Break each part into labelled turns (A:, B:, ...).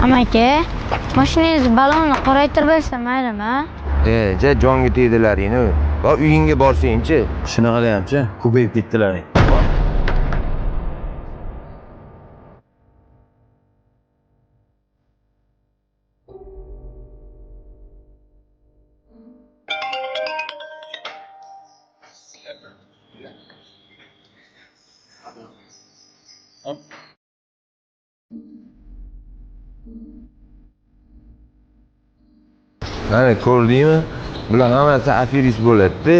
A: Amaki, mashinangiz balonni qoraytirib bersa maylimi?
B: Jonga tegdilaringni. Va uyingga borsang-chi.
C: Shunaqa deyapti, ko'payib ketdilar.
B: Mana ko'rdingmi? Bular hammasi aferist bo'ladi-da.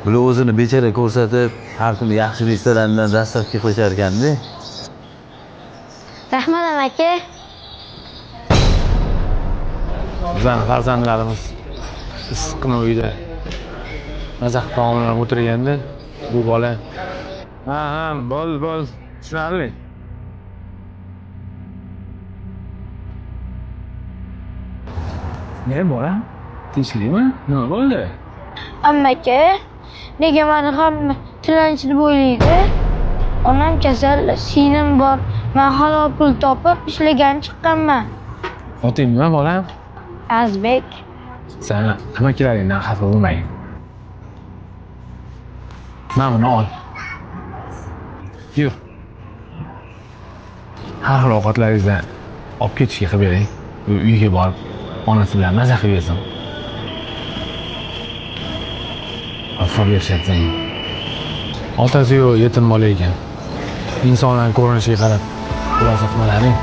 C: Bular o'zini bechara ko'rsatib, har kuni yaxshi restorandan dastavka qilishar ekan-da.
A: Rahmat amaki.
D: Bizning farzandlarimiz issiqqina uyda maza qilib taomlar o'tirganda bu bola bo'l tushunarli. Ne bola? Tinchlikmi? Nima bo'ldi?
A: Amaki, nega meni hamma tilanchi deb o'ylaydi? Onam kasal, singlim bor. Men halol pul topib ishlagan chiqqanman.
D: Oting nima bolam?
A: Azbek.
D: Sen amakilaringdan xafa bo'lmang. Mana buni ol. Yur. Har xil ovqatlaringizdan olib ketishga qilib bering. Uyga borib onasi bilan maza qilib yesin. Afo berishyapsan. Otasi yo'q, yetim bola ekan. Insonlarning ko'rinishiga qarab xulosa qilmalaring.